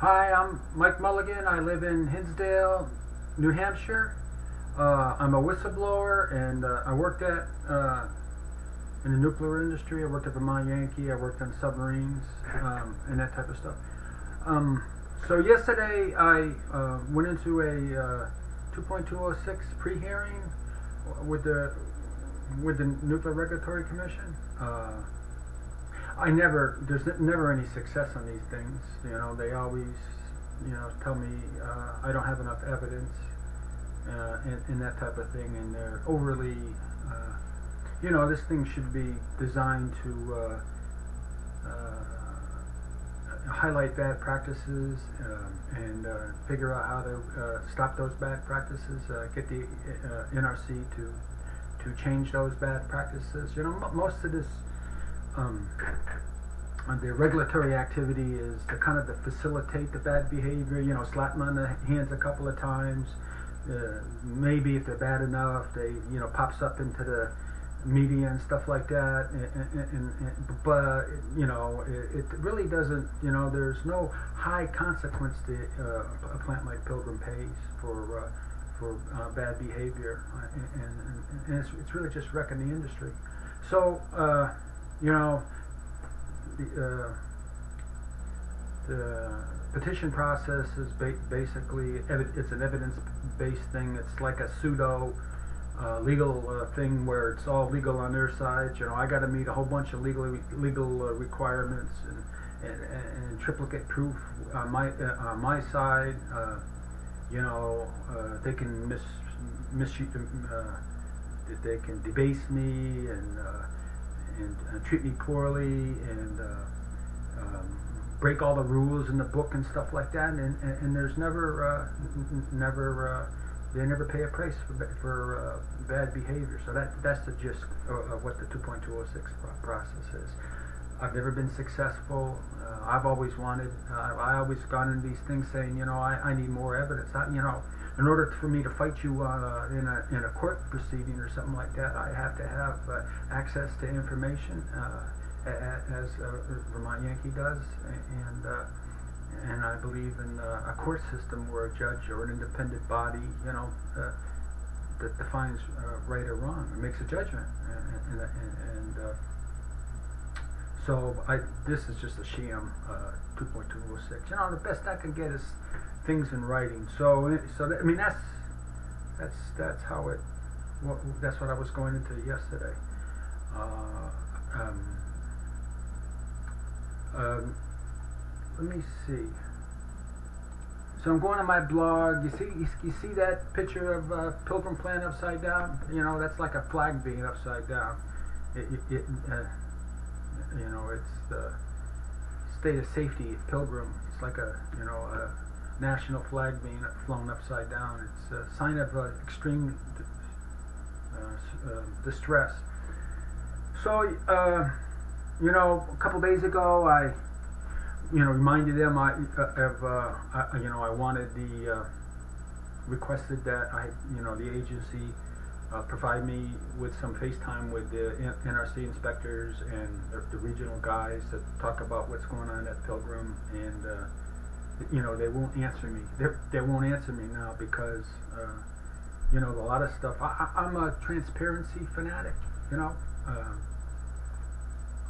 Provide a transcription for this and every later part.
Hi, I'm Mike Mulligan. I live in Hinsdale, New Hampshire. I'm a whistleblower, and I worked in the nuclear industry. I worked at Vermont Yankee. I worked on submarines and that type of stuff. So yesterday I went into a 2.206 pre-hearing with the Nuclear Regulatory Commission. There's never any success on these things. You know, they always, tell me I don't have enough evidence and that type of thing, and they're overly, this thing should be designed to highlight bad practices and figure out how to stop those bad practices, get the NRC to change those bad practices. Most of this the regulatory activity is to kind of facilitate the bad behavior, slap them on the hands a couple of times. Maybe if they're bad enough, they, pops up into the media and stuff like that. But, it really doesn't, there's no high consequence to a plant like Pilgrim pays for bad behavior. And it's really just wrecking the industry. So, the petition process is basically, it's an evidence-based thing. It's like a pseudo legal thing where it's all legal on their side. I got to meet a whole bunch of legal requirements and triplicate proof on my side. They can they can debase me and treat me poorly and break all the rules in the book and stuff like that, and there's they never pay a price for bad behavior. So that's the gist of what the 2.206 process is. I've never been successful. I've always wanted. I always gone into these things saying, I need more evidence. In order for me to fight you in a court proceeding or something like that, I have to have access to information, as Vermont Yankee does, and I believe in a court system where a judge or an independent body, that defines right or wrong and makes a judgment, so this is just a sham, 2.206. The best I can get is things in writing. That's how it. That's what I was going into yesterday. Let me see. So I'm going to my blog. You see that picture of Pilgrim plant upside down? That's like a flag being upside down. It's the state of safety of Pilgrim. It's like a national flag being flown upside down. It's a sign of extreme distress. So, a couple days ago, I, reminded them I wanted requested that the agency provide me with some FaceTime with the NRC inspectors and the regional guys that talk about what's going on at Pilgrim, and they won't answer me. They won't answer me now because a lot of stuff. I'm a transparency fanatic.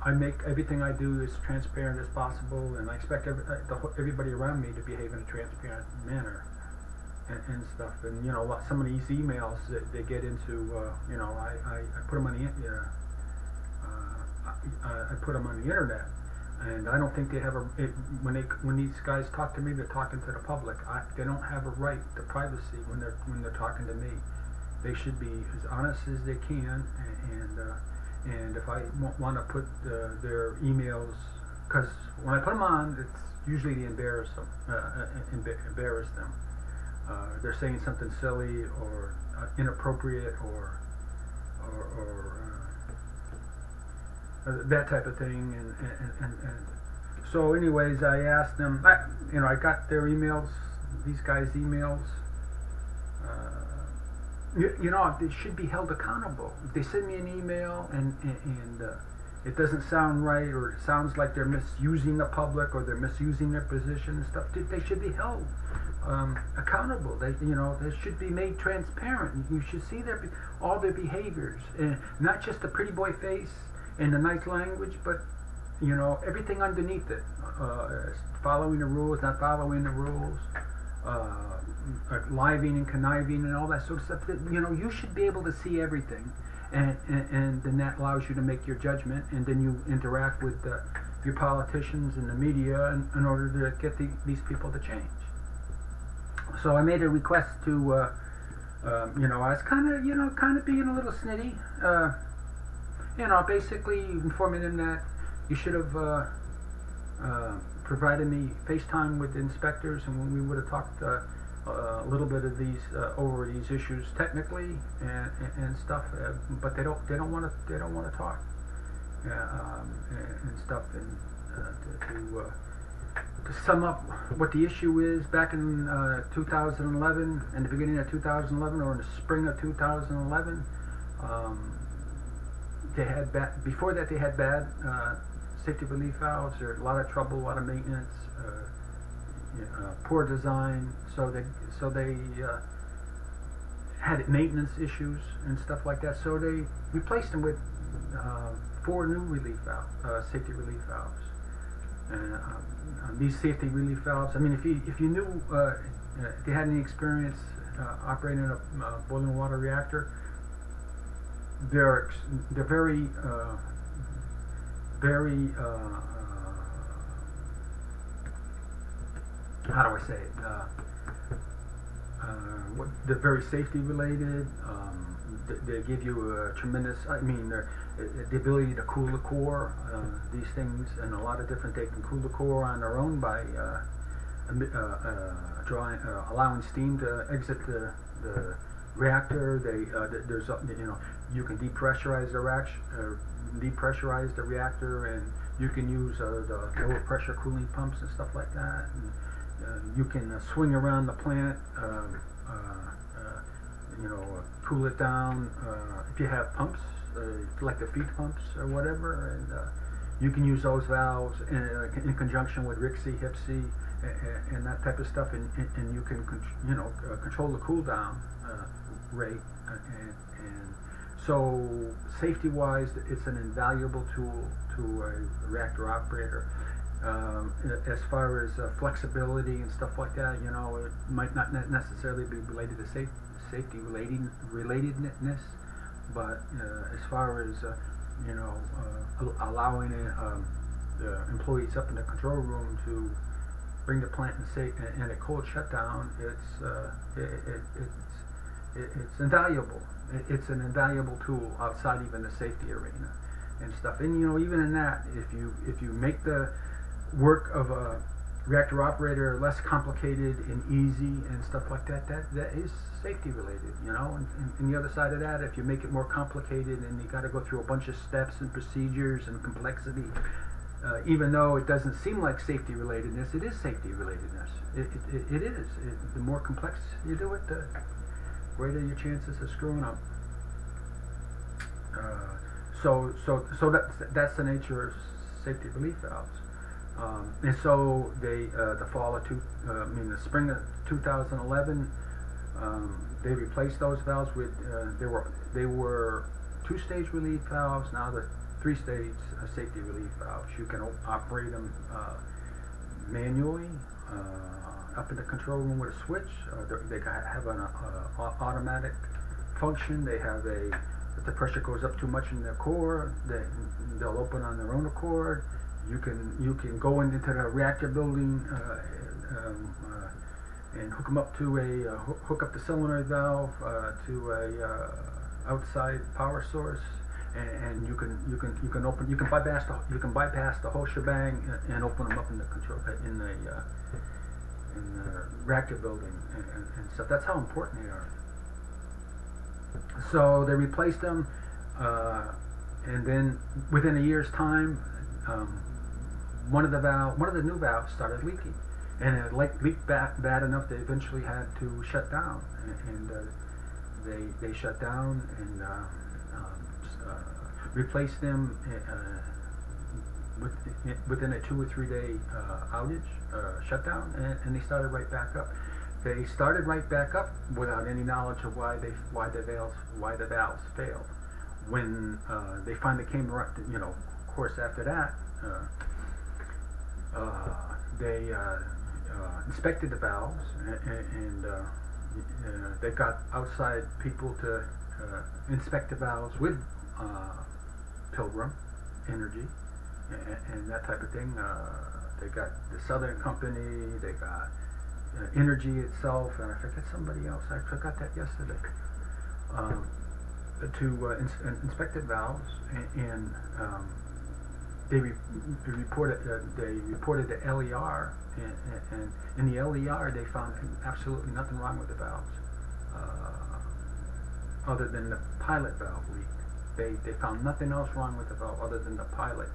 I make everything I do as transparent as possible, and I expect everybody around me to behave in a transparent manner and stuff. And some of these emails that they get into, I put them on the I put them on the internet, and I don't think they have when these guys talk to me, they're talking to the public. They don't have a right to privacy when they're talking to me. They should be as honest as they can, and if I want to put their emails, because when I put them on, it's usually to embarrass them. They're saying something silly or inappropriate or that type of thing, and so anyways, I asked them. I got their emails, these guys' emails. They should be held accountable. If they send me an email and it doesn't sound right, or it sounds like they're misusing the public, or they're misusing their position and stuff, they should be held accountable. They should be made transparent. You should see all their behaviors, and not just the pretty boy face and the nice language, but everything underneath it. Following the rules, not following the rules, living and conniving and all that sort of stuff. You should be able to see everything. And then that allows you to make your judgment, and then you interact with your politicians and the media in order to get these people to change. So I made a request to, I was kind of being a little snitty, basically informing them that you should have provided me FaceTime with the inspectors, and when we would have talked a little bit of these over these issues technically and stuff, but they don't want to talk and stuff. And to sum up what the issue is, back in 2011, in the beginning of 2011, or in the spring of 2011, they had before that they had bad safety relief valves. There a lot of trouble, a lot of maintenance. Poor design, so they had maintenance issues and stuff like that. So they replaced them with 4 new relief valves, safety relief valves. And these safety relief valves, I mean, if you knew, if you had any experience operating a boiling water reactor, they're very how do I say it? They're very safety related. They give you a tremendous, the ability to cool the core. These things, and a lot of different, they can cool the core on their own by allowing steam to exit the reactor. There's you can depressurize the reactor, and you can use the lower pressure cooling pumps and stuff like that. And, you can swing around the plant, cool it down. If you have pumps, like the feed pumps or whatever, and you can use those valves in conjunction with RICC, HIPC, and that type of stuff, and you can control the cool down rate. And so safety-wise, it's an invaluable tool to a reactor operator. As far as flexibility and stuff like that, it might not necessarily be related to safety relatedness, but as far as allowing the employees up in the control room to bring the plant in a cold shutdown, it's invaluable. It's an invaluable tool outside even the safety arena and stuff. And even in that, if you make the work of a reactor operator less complicated and easy and stuff like that, that is safety related, and the other side of that, if you make it more complicated and you got to go through a bunch of steps and procedures and complexity, even though it doesn't seem like safety relatedness, it is safety relatedness. It is. The more complex you do it, the greater your chances of screwing up. So that's the nature of safety relief valves. And so the spring of 2011, they replaced those valves with they were 2-stage relief valves. Now they're 3-stage safety relief valves. You can operate them manually up in the control room with a switch. They have an automatic function. They have if the pressure goes up too much in their core, they'll open on their own accord. You can go into the reactor building and hook them up to hook up the solenoid valve to a outside power source, and you can bypass the whole shebang and open them up in the control in the reactor building and stuff. That's how important they are. So they replaced them, and then within a year's time, one of the new valves started leaking, and it leaked bad enough they eventually had to shut down, and they shut down and replaced them within a 2 or 3 day outage, shutdown, and they started right back up. They started right back up without any knowledge of why the valves failed. When they finally came around, of course after that, they inspected the valves, and they got outside people to inspect the valves with Pilgrim Energy and that type of thing. They got the Southern Company, they got Energy itself, and I forget somebody else. I forgot that yesterday. To inspect the valves, and they reported the LER, and in the LER they found absolutely nothing wrong with the valves, other than the pilot valve leak. They found nothing else wrong with the valve other than the pilot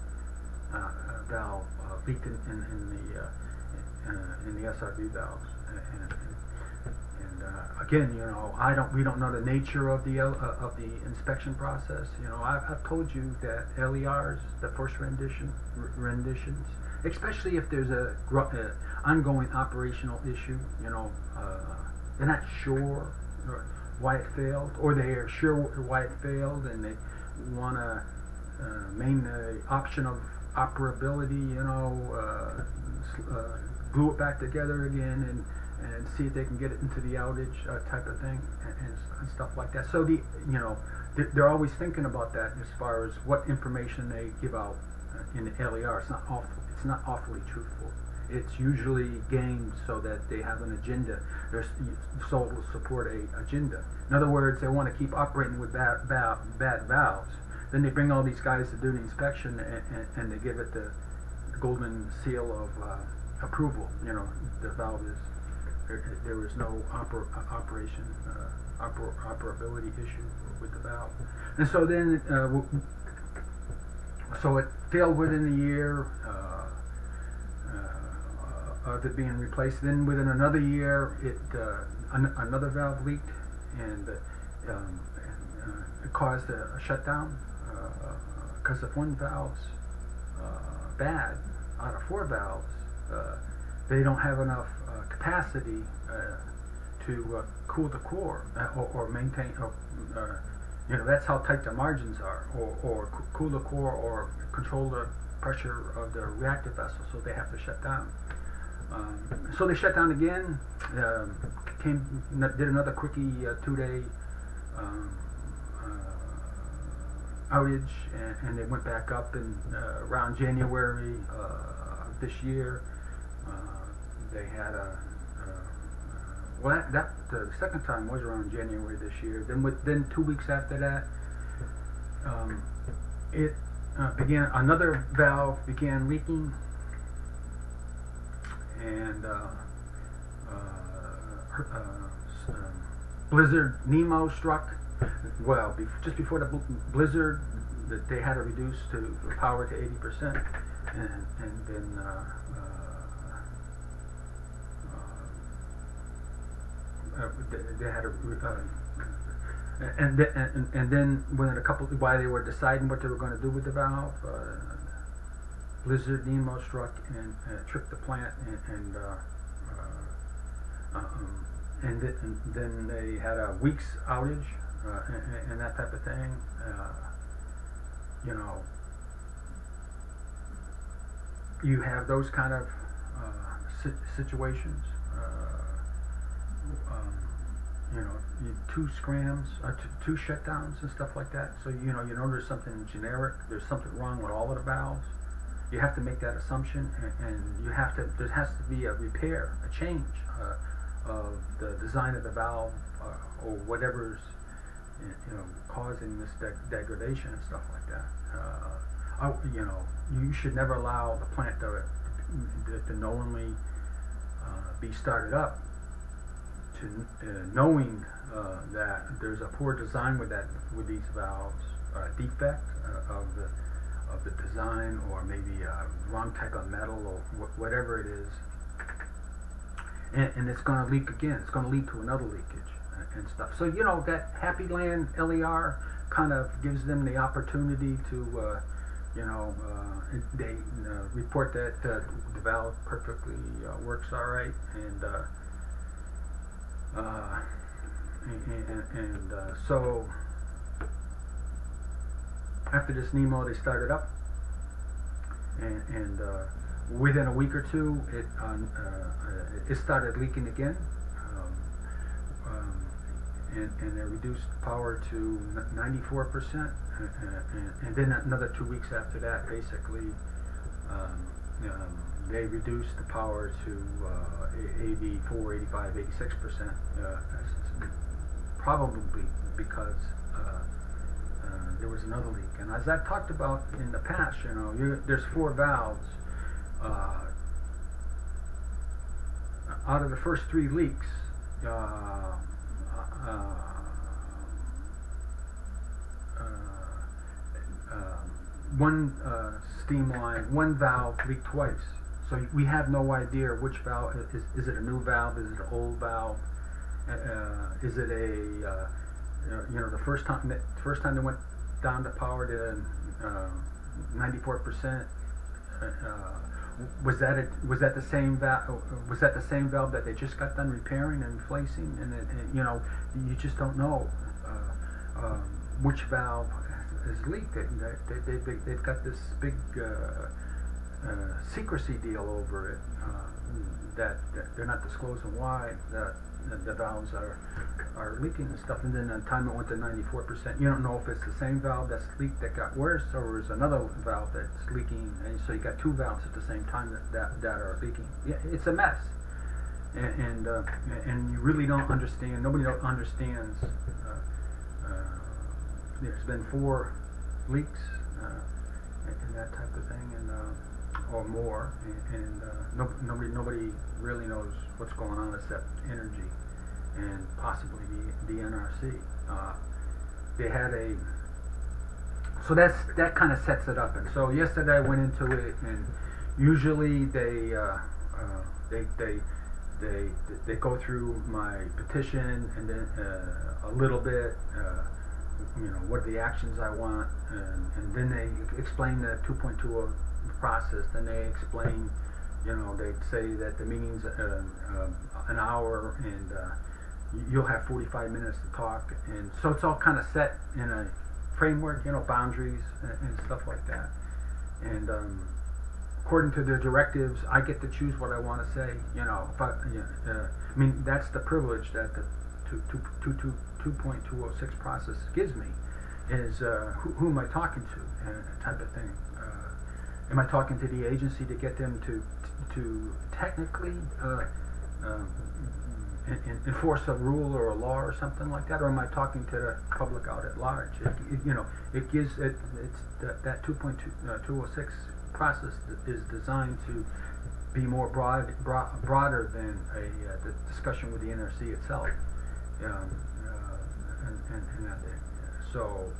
valve leaked in the SRV valves. And again, we don't know the nature of the inspection process. I've told you that LERs, the first renditions, especially if there's a ongoing operational issue, they're not sure why it failed, or they are sure why it failed, and they want to maintain the option of operability, glue it back together again, and see if they can get it into the outage type of thing, and stuff like that. So they're always thinking about that as far as what information they give out in the LER. It's not awfully truthful. It's usually gained so that they have an agenda. They're sold to support a agenda. In other words, they want to keep operating with bad valves. Then they bring all these guys to do the inspection, and they give it the golden seal of approval. The valve is there was no operability issue with the valve, and so then so it failed within a year of it being replaced. Then within another year, another valve leaked, and it caused a shutdown because if one valve's bad out of 4 valves, they don't have enough capacity to cool the core or maintain, that's how tight the margins are, or cool the core or control the pressure of the reactor vessel, so they have to shut down. So they shut down again, did another quickie 2-day outage, and they went back up, and around January of this year, they had the second time was around January this year. Then 2 weeks after that, it began, another valve began leaking, and blizzard Nemo struck. Well, just before the blizzard, that they had to reduce the power to 80%, and then they had to and then while they were deciding what they were going to do with the valve, blizzard Nemo struck and tripped the plant, and then they had a week's outage, and that type of thing. You have those kind of situations. Two scrams, two shutdowns and stuff like that. So you know there's something generic. There's something wrong with all of the valves. You have to make that assumption, and there has to be a repair, a change of the design of the valve, or whatever's causing this degradation and stuff like that. You should never allow the plant to knowingly be started up to knowing that there's a poor design with these valves, defect of the design, or maybe wrong type of metal, or whatever it is, and it's going to leak again. It's going to lead to another leakage and stuff. So that Happy Land LER kind of gives them the opportunity to you know, they report that the valve perfectly works all right, and so after this Nemo, they started up, and within a week or two, it started leaking again, and they reduced power to 94%, and then another 2 weeks after that, basically, they reduced the power to 84, 85, 86%, probably because there was another leak. And as I've talked about in the past, you know, there's 4 valves. Out of the first 3 leaks, one steam line, one valve leaked twice. So we have no idea which valve, is it a new valve, is it an old valve, is it a, you know, the first time they went down the power to 94%, was that the same valve? Was that the same valve that they just got done repairing and replacing? And you know, you just don't know which valve is leaked. They've got this big secrecy deal over it that they're not disclosing why the valves are leaking and stuff. And then the time it went to 94%, you don't know if it's the same valve that's leaked that got worse, or is another valve that's leaking, and so you got 2 valves at the same time that are leaking. Yeah, it's a mess, and you really don't understand. Nobody understands. There's been 4 leaks and that type of thing, and or more, and nobody really knows what's going on except energy and possibly the NRC. They had so that kind of sets it up. And so yesterday I went into it, and usually they go through my petition, and then a little bit, you know, what are the actions I want, and then they explain the 2.20 process. Then they explain, you know, they say that the meeting's an hour, and you'll have 45 minutes to talk, and so it's all kind of set in a framework, you know, boundaries and stuff like that. And according to the directives, I get to choose what I want to say. You know, if I mean, that's the privilege that the 2.206 process gives me, is who am I talking to, type of thing. Am I talking to the agency to get them to technically enforce a rule or a law or something like that, or am I talking to the public out at large? You know, it gives it's that 2.206 process is designed to be more broader than the discussion with the NRC itself. So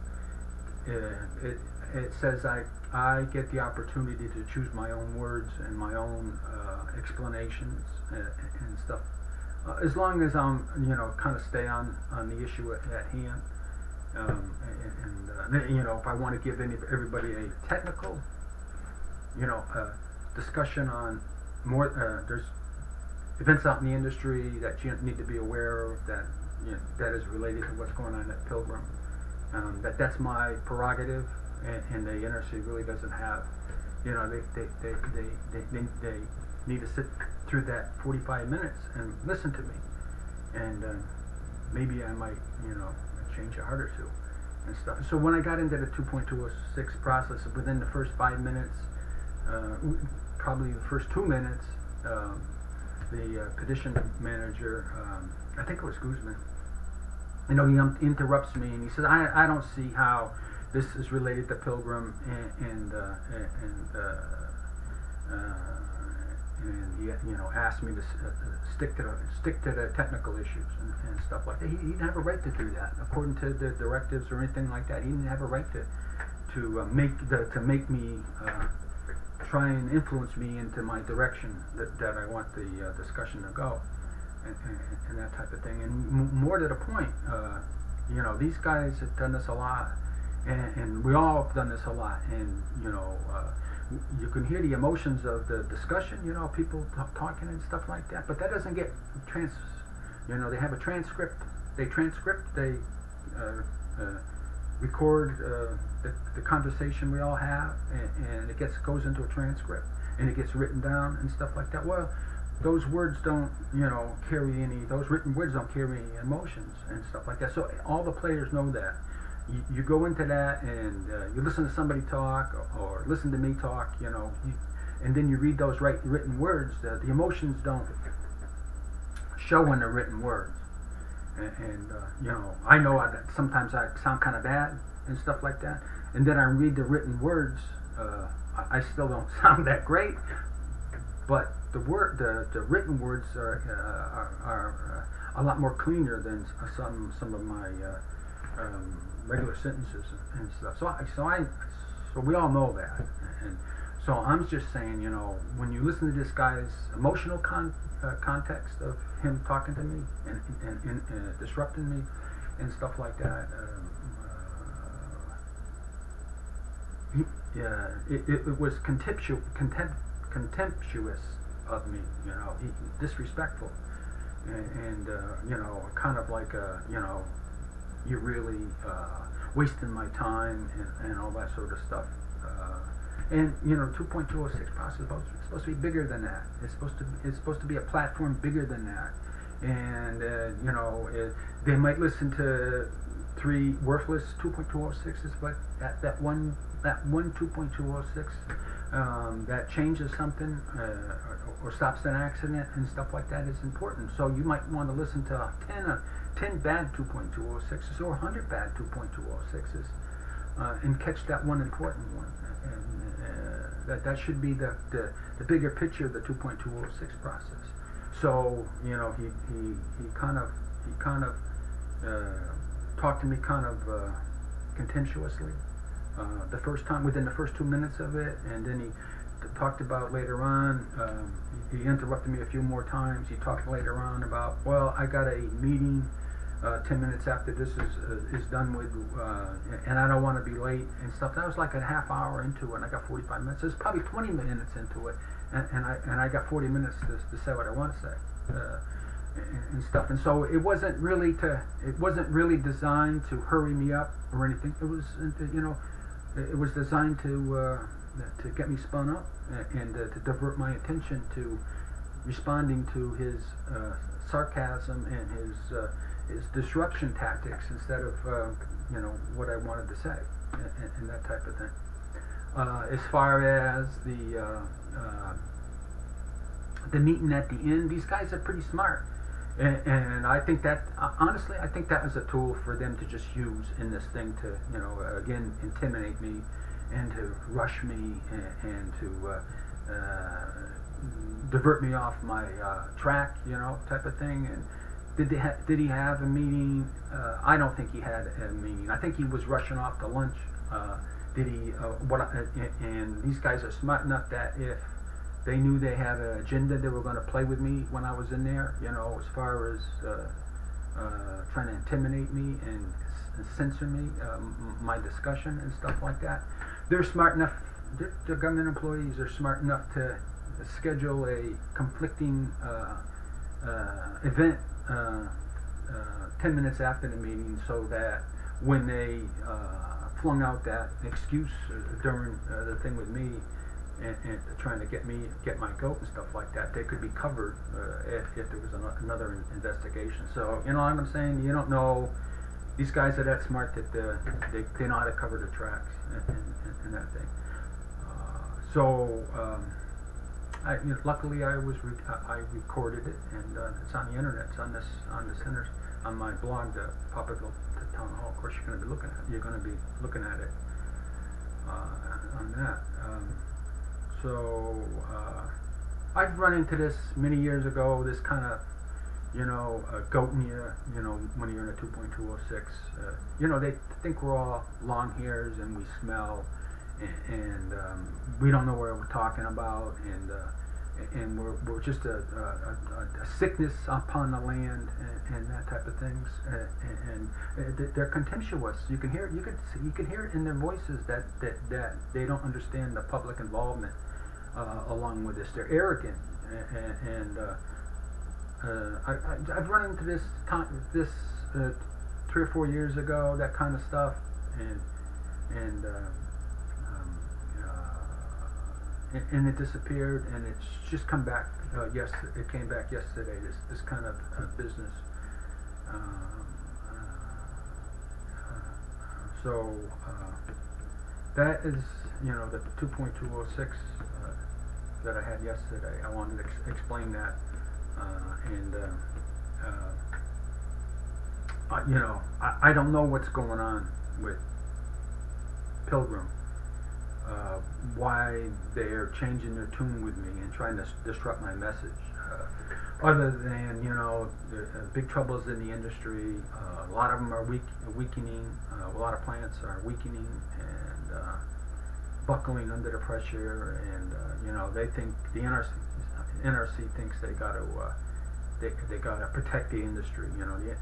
it says I get the opportunity to choose my own words and my own explanations and stuff, as long as I'm, you know, kind of stay on the issue at hand. You know, if I want to give everybody a technical, you know, discussion on more, there's events out in the industry that you need to be aware of, that, you know, that is related to what's going on at Pilgrim. That's my prerogative, and the NRC really doesn't have. You know, they need to sit through that 45 minutes and listen to me, and maybe I might, you know, change a heart or two and stuff. So when I got into the 2.206 process, within the first 5 minutes, probably the first 2 minutes, the petition manager, I think it was Guzman, you know, he interrupts me, and he says, I don't see how this is related to Pilgrim, and he, you know, asked me to stick to the technical issues and stuff like that. He didn't have a right to do that, according to the directives or anything like that. He didn't have a right to make me try and influence me into my direction that I want the discussion to go, and that type of thing. And more to the point, you know, these guys have done this a lot, And we all have done this a lot, and you can hear the emotions of the discussion, people talking and stuff like that, but that doesn't get they have a transcript, they record the conversation we all have, and it goes into a transcript, and it gets written down and stuff like that. Well, those words don't, those written words don't carry any emotions and stuff like that. So all the players know that. You go into that and you listen to somebody talk or listen to me talk, and then you read those written words. The emotions don't show in the written words. And I know that sometimes I sound kind of bad and stuff like that. And then I read the written words. I still don't sound that great, but the written words are a lot more cleaner than some of my regular sentences and stuff. So we all know that, and so I'm just saying, when you listen to this guy's emotional context of him talking to me and disrupting me and stuff like that, it was contemptuous of me, disrespectful, and kind of like you're really wasting my time and all that sort of stuff. And 2.206 process is supposed to be bigger than that. It's supposed to be a platform bigger than that. And they might listen to 3 worthless 2.206s, but that one 2.206 that changes something or stops an accident and stuff like that is important. So you might want to listen to 10 bad 2.206s or 100 bad 2.206s and catch that one important one. And that should be the bigger picture of the 2.206 process. So he kind of talked to me kind of contemptuously the first time, within the first 2 minutes of it, and then he talked about later on. He interrupted me a few more times. He talked later on about, well, I got a meeting 10 minutes after this is done with, and I don't want to be late and stuff. That was like a half hour into it, and I got 45 minutes. It was probably 20 minutes into it, and I got 40 minutes to say what I want to say and stuff. And so it wasn't really designed to hurry me up or anything. It was it was designed to get me spun up and to divert my attention to responding to his sarcasm and his disruption tactics instead of what I wanted to say and that type of thing. As far as the meeting at the end, these guys are pretty smart, and I think that honestly, I think that was a tool for them to just use in this thing to again intimidate me and to rush me and to divert me off my track, type of thing. And did he have a meeting? I don't think he had a meeting. I think he was rushing off to lunch. Did he? And these guys are smart enough that if they knew they had an agenda, they were going to play with me when I was in there. As far as trying to intimidate me and censor me, my discussion and stuff like that. They're smart enough. They're government employees. They're smart enough to schedule a conflicting event 10 minutes after the meeting, so that when they flung out that excuse during the thing with me and trying to get my goat and stuff like that, they could be covered if there was another investigation. So you know what I'm saying? You don't know. These guys are that smart that they know how to cover the tracks and that thing. Luckily I recorded it, and it's on the internet. It's on my blog, the Poplarville Town Hall. Of course, you're going to be looking at it on that. I've run into this many years ago. This kind of goating you, when you're in a 2.206. They think we're all long hairs and we smell, and we don't know what we're talking about, and we're just a sickness upon the land, and that type of things, and they're contemptuous. You can hear it. You can hear it in their voices that they don't understand the public involvement along with this. They're arrogant, and I've run into this 3 or 4 years ago, that kind of stuff, and it disappeared, and it's just come back. It came back yesterday. This kind of business. So that is, the 2.206 that I had yesterday. I wanted to explain that, I don't know what's going on with Pilgrim. Why they're changing their tune with me and trying to disrupt my message. Other than, the big troubles in the industry, a lot of them are weakening, a lot of plants are weakening and buckling under the pressure, and they think the NRC thinks they got to protect the industry.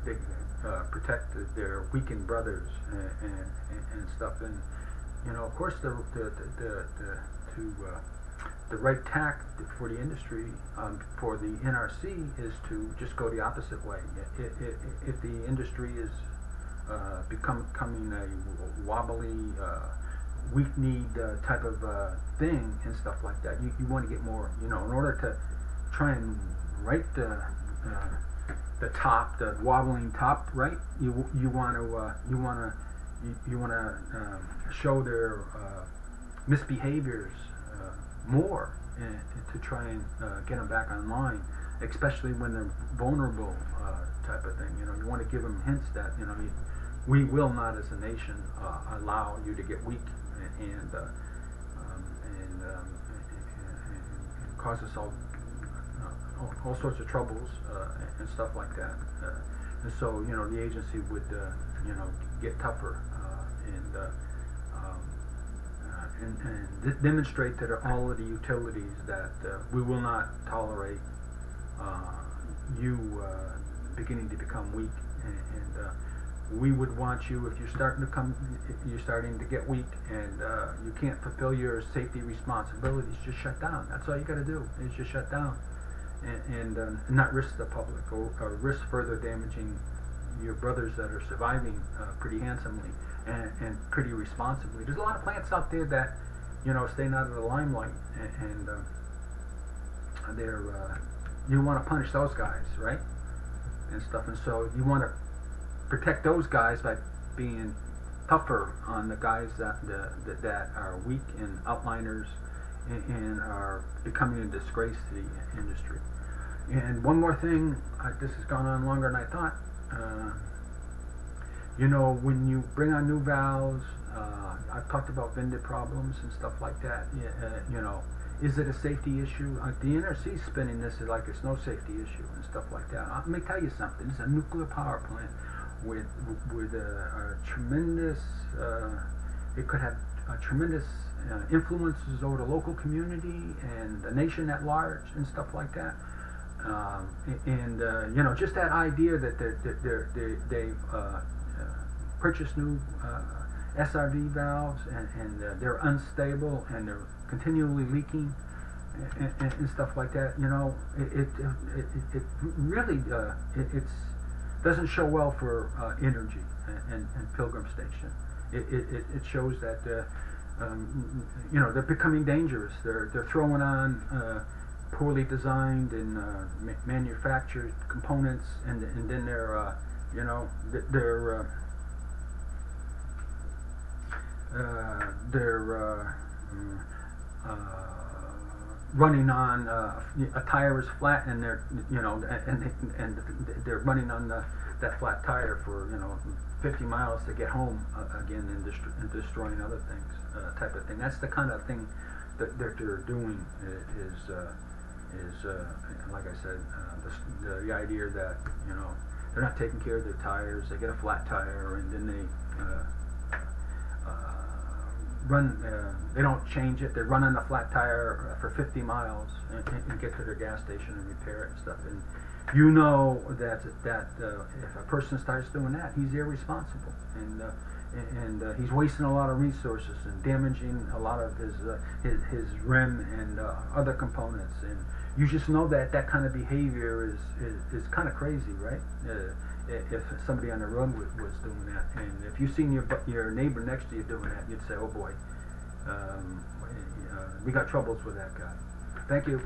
They protect their weakened brothers and stuff. And of course, the right tack for the industry, for the NRC, is to just go the opposite way. If the industry is becoming a wobbly, weak-kneed type of thing and stuff like that, you want to get more. In order to try and right the top, the wobbling top, right? You want to show their misbehaviors more, and to try and get them back online, especially when they're vulnerable, type of thing. You want to give them hints that we will not, as a nation, allow you to get weak and cause us all sorts of troubles and stuff like that. And so the agency would get tougher and demonstrate to all of the utilities that we will not tolerate you beginning to become weak, and we would want you, if you're starting to get weak and you can't fulfill your safety responsibilities, just shut down. That's all you got to do, is just shut down, and not risk the public or risk further damaging your brothers that are surviving pretty handsomely and pretty responsibly. There's a lot of plants out there that staying out of the limelight, and they're you want to punish those guys, right, and stuff. And so you want to protect those guys by being tougher on the guys that are weak and outliners and are becoming a disgrace to the industry. And one more thing, this has gone on longer than I thought. When you bring on new valves, I've talked about vendor problems and stuff like that. Is it a safety issue? The NRC is spinning this as like it's no safety issue and stuff like that. Let me tell you something. It's a nuclear power plant with a tremendous. It could have tremendous influences over the local community and the nation at large and stuff like that. Just that idea that they've purchased new SRV valves and they're unstable and they're continually leaking and stuff like that. It really doesn't show well for energy and Pilgrim Station. It shows that they're becoming dangerous. They're throwing on poorly designed and manufactured components, and then they're running on a tire is flat, and they're they're running on that flat tire for 50 miles to get home again, and destroying other things, type of thing. That's the kind of thing that they're doing. Is like I said, the idea that they're not taking care of their tires. They get a flat tire, and then they they don't change it. They run on a flat tire for 50 miles and get to their gas station and repair it and stuff. And you know that if a person starts doing that, he's irresponsible, and he's wasting a lot of resources and damaging a lot of his rim and other components. And you just know that that kind of behavior is kind of crazy, right? If somebody on the road was doing that, and if you seen your neighbor next to you doing that, you'd say, "Oh boy, we got troubles with that guy." Thank you.